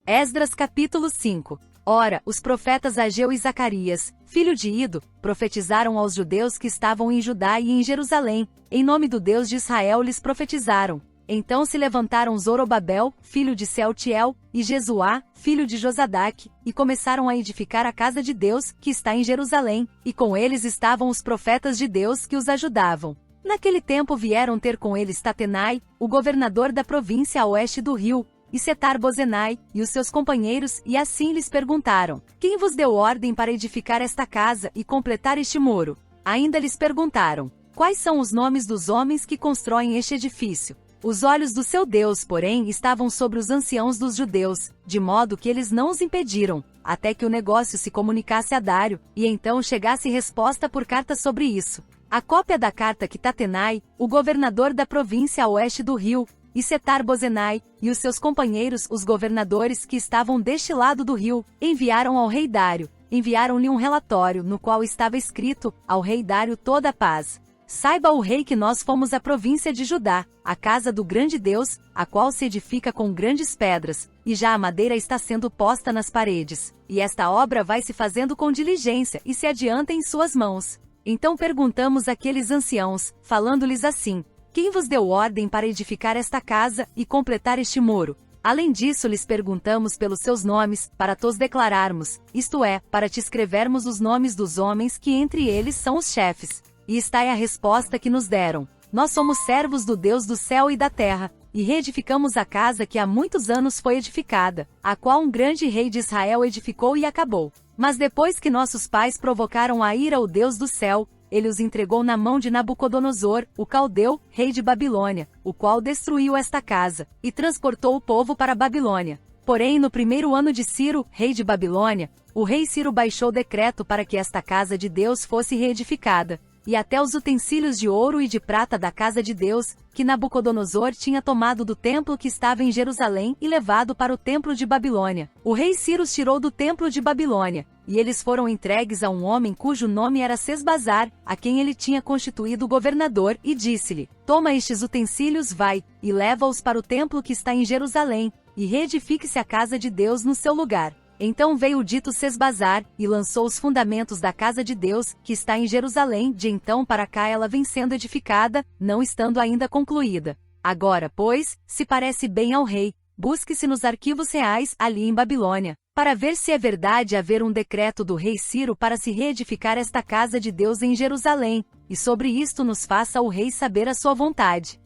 Esdras capítulo 5. Ora, os profetas Ageu e Zacarias, filho de Ido, profetizaram aos judeus que estavam em Judá e em Jerusalém, em nome do Deus de Israel lhes profetizaram. Então se levantaram Zorobabel, filho de Sealtiel, e Jesuá, filho de Josadaque, e começaram a edificar a casa de Deus, que está em Jerusalém, e com eles estavam os profetas de Deus que os ajudavam. Naquele tempo vieram ter com eles Tatenai, o governador da província a oeste do rio, e Setar-Bozenai, e os seus companheiros, e assim lhes perguntaram: Quem vos deu ordem para edificar esta casa e completar este muro? Ainda lhes perguntaram: Quais são os nomes dos homens que constroem este edifício? Os olhos do seu Deus, porém, estavam sobre os anciãos dos judeus, de modo que eles não os impediram, até que o negócio se comunicasse a Dário, e então chegasse resposta por carta sobre isso. A cópia da carta que Tatenai, o governador da província a oeste do rio, e Setar-Bozenai, e os seus companheiros, os governadores que estavam deste lado do rio, enviaram ao rei Dário. Enviaram-lhe um relatório, no qual estava escrito: ao rei Dário toda a paz. Saiba o rei que nós fomos a província de Judá, a casa do grande Deus, a qual se edifica com grandes pedras, e já a madeira está sendo posta nas paredes, e esta obra vai se fazendo com diligência e se adianta em suas mãos. Então perguntamos àqueles anciãos, falando-lhes assim: Quem vos deu ordem para edificar esta casa e completar este muro? Além disso lhes perguntamos pelos seus nomes, para tos declararmos, isto é, para te escrevermos os nomes dos homens que entre eles são os chefes. E está aí a resposta que nos deram: Nós somos servos do Deus do céu e da terra, e reedificamos a casa que há muitos anos foi edificada, a qual um grande rei de Israel edificou e acabou. Mas depois que nossos pais provocaram a ira ao Deus do céu, ele os entregou na mão de Nabucodonosor, o caldeu, rei de Babilônia, o qual destruiu esta casa, e transportou o povo para a Babilônia. Porém, no primeiro ano de Ciro, rei de Babilônia, o rei Ciro baixou decreto para que esta casa de Deus fosse reedificada, e até os utensílios de ouro e de prata da casa de Deus, que Nabucodonosor tinha tomado do templo que estava em Jerusalém e levado para o templo de Babilônia. O rei Ciro os tirou do templo de Babilônia, e eles foram entregues a um homem cujo nome era Sesbazar, a quem ele tinha constituído governador, e disse-lhe: Toma estes utensílios, vai, e leva-os para o templo que está em Jerusalém, e reedifique-se a casa de Deus no seu lugar. Então veio o dito Sesbazar, e lançou os fundamentos da casa de Deus, que está em Jerusalém, de então para cá ela vem sendo edificada, não estando ainda concluída. Agora, pois, se parece bem ao rei, busque-se nos arquivos reais, ali em Babilônia, para ver se é verdade haver um decreto do rei Ciro para se reedificar esta casa de Deus em Jerusalém, e sobre isto nos faça o rei saber a sua vontade.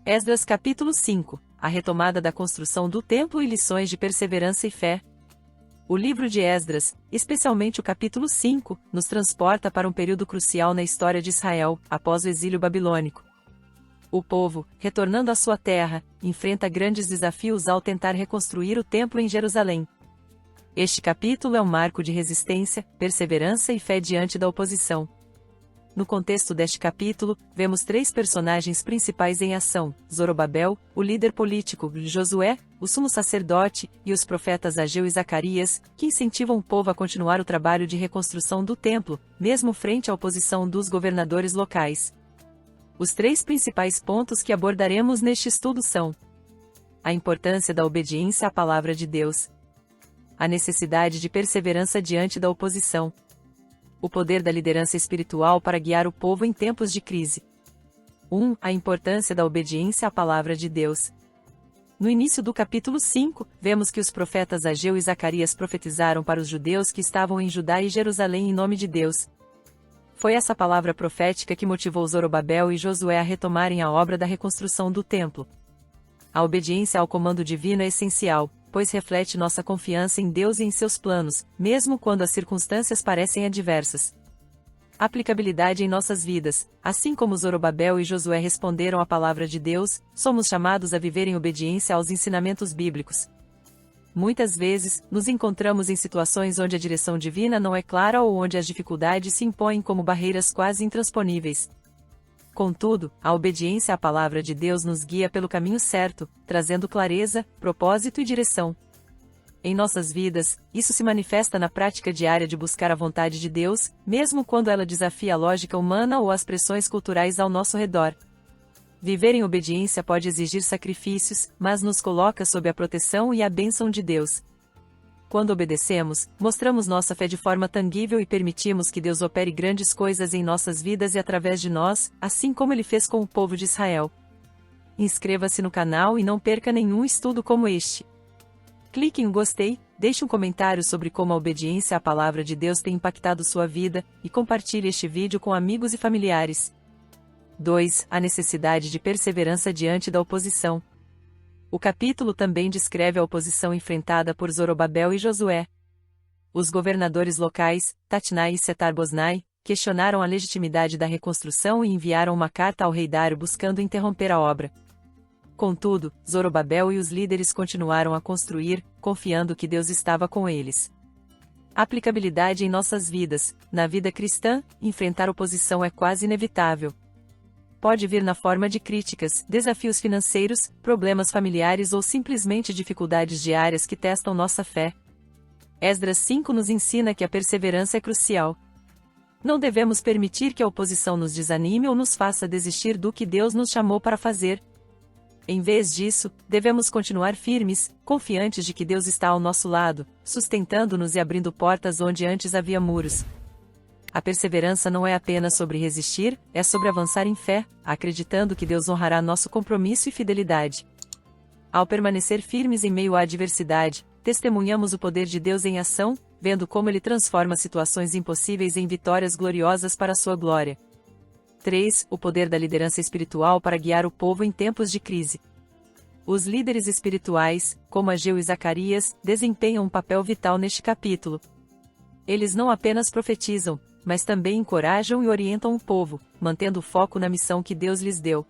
Esdras capítulo 5. A retomada da construção do templo e lições de perseverança e fé. O livro de Esdras, especialmente o capítulo 5, nos transporta para um período crucial na história de Israel, após o exílio babilônico. O povo, retornando à sua terra, enfrenta grandes desafios ao tentar reconstruir o templo em Jerusalém. Este capítulo é um marco de resistência, perseverança e fé diante da oposição. No contexto deste capítulo, vemos três personagens principais em ação: Zorobabel, o líder político, Josué, o sumo sacerdote, e os profetas Ageu e Zacarias, que incentivam o povo a continuar o trabalho de reconstrução do templo, mesmo frente à oposição dos governadores locais. Os três principais pontos que abordaremos neste estudo são: a importância da obediência à palavra de Deus, a necessidade de perseverança diante da oposição, o poder da liderança espiritual para guiar o povo em tempos de crise. 1. A importância da obediência à palavra de Deus. No início do capítulo 5, vemos que os profetas Ageu e Zacarias profetizaram para os judeus que estavam em Judá e Jerusalém em nome de Deus. Foi essa palavra profética que motivou Zorobabel e Josué a retomarem a obra da reconstrução do templo. A obediência ao comando divino é essencial, pois reflete nossa confiança em Deus e em seus planos, mesmo quando as circunstâncias parecem adversas. Aplicabilidade em nossas vidas. Assim como Zorobabel e Josué responderam à palavra de Deus, somos chamados a viver em obediência aos ensinamentos bíblicos. Muitas vezes, nos encontramos em situações onde a direção divina não é clara ou onde as dificuldades se impõem como barreiras quase intransponíveis. Contudo, a obediência à palavra de Deus nos guia pelo caminho certo, trazendo clareza, propósito e direção. Em nossas vidas, isso se manifesta na prática diária de buscar a vontade de Deus, mesmo quando ela desafia a lógica humana ou as pressões culturais ao nosso redor. Viver em obediência pode exigir sacrifícios, mas nos coloca sob a proteção e a bênção de Deus. Quando obedecemos, mostramos nossa fé de forma tangível e permitimos que Deus opere grandes coisas em nossas vidas e através de nós, assim como Ele fez com o povo de Israel. Inscreva-se no canal e não perca nenhum estudo como este. Clique em gostei, deixe um comentário sobre como a obediência à palavra de Deus tem impactado sua vida, e compartilhe este vídeo com amigos e familiares. 2. A necessidade de perseverança diante da oposição. O capítulo também descreve a oposição enfrentada por Zorobabel e Josué. Os governadores locais, Tatnai e Setar-Boznai, questionaram a legitimidade da reconstrução e enviaram uma carta ao rei Dário buscando interromper a obra. Contudo, Zorobabel e os líderes continuaram a construir, confiando que Deus estava com eles. Aplicabilidade em nossas vidas. Na vida cristã, enfrentar oposição é quase inevitável. Pode vir na forma de críticas, desafios financeiros, problemas familiares ou simplesmente dificuldades diárias que testam nossa fé. Esdras 5 nos ensina que a perseverança é crucial. Não devemos permitir que a oposição nos desanime ou nos faça desistir do que Deus nos chamou para fazer. Em vez disso, devemos continuar firmes, confiantes de que Deus está ao nosso lado, sustentando-nos e abrindo portas onde antes havia muros. A perseverança não é apenas sobre resistir, é sobre avançar em fé, acreditando que Deus honrará nosso compromisso e fidelidade. Ao permanecer firmes em meio à adversidade, testemunhamos o poder de Deus em ação, vendo como Ele transforma situações impossíveis em vitórias gloriosas para a sua glória. 3. O poder da liderança espiritual para guiar o povo em tempos de crise. Os líderes espirituais, como Ageu e Zacarias, desempenham um papel vital neste capítulo. Eles não apenas profetizam, mas também encorajam e orientam o povo, mantendo o foco na missão que Deus lhes deu.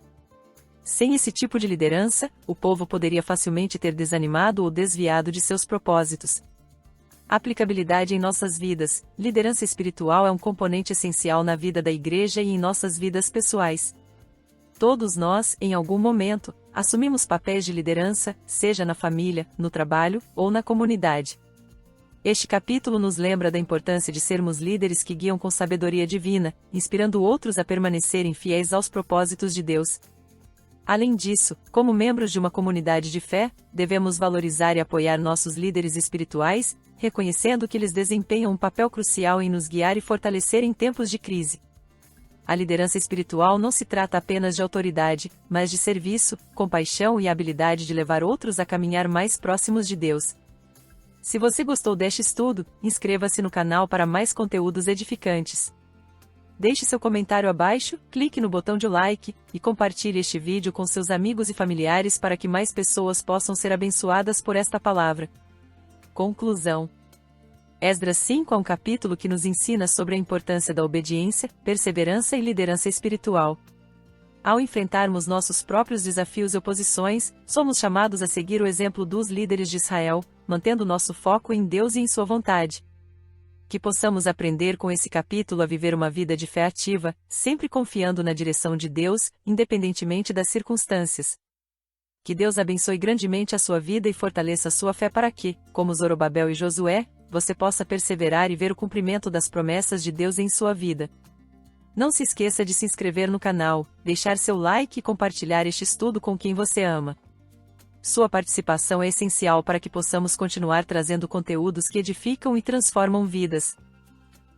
Sem esse tipo de liderança, o povo poderia facilmente ter desanimado ou desviado de seus propósitos. Aplicabilidade em nossas vidas. Liderança espiritual é um componente essencial na vida da igreja e em nossas vidas pessoais. Todos nós, em algum momento, assumimos papéis de liderança, seja na família, no trabalho ou na comunidade. Este capítulo nos lembra da importância de sermos líderes que guiam com sabedoria divina, inspirando outros a permanecerem fiéis aos propósitos de Deus. Além disso, como membros de uma comunidade de fé, devemos valorizar e apoiar nossos líderes espirituais, reconhecendo que eles desempenham um papel crucial em nos guiar e fortalecer em tempos de crise. A liderança espiritual não se trata apenas de autoridade, mas de serviço, compaixão e a habilidade de levar outros a caminhar mais próximos de Deus. Se você gostou deste estudo, inscreva-se no canal para mais conteúdos edificantes. Deixe seu comentário abaixo, clique no botão de like, e compartilhe este vídeo com seus amigos e familiares para que mais pessoas possam ser abençoadas por esta palavra. Conclusão. Esdras 5 é um capítulo que nos ensina sobre a importância da obediência, perseverança e liderança espiritual. Ao enfrentarmos nossos próprios desafios e oposições, somos chamados a seguir o exemplo dos líderes de Israel, mantendo nosso foco em Deus e em sua vontade. Que possamos aprender com esse capítulo a viver uma vida de fé ativa, sempre confiando na direção de Deus, independentemente das circunstâncias. Que Deus abençoe grandemente a sua vida e fortaleça a sua fé para que, como Zorobabel e Josué, você possa perseverar e ver o cumprimento das promessas de Deus em sua vida. Não se esqueça de se inscrever no canal, deixar seu like e compartilhar este estudo com quem você ama. Sua participação é essencial para que possamos continuar trazendo conteúdos que edificam e transformam vidas.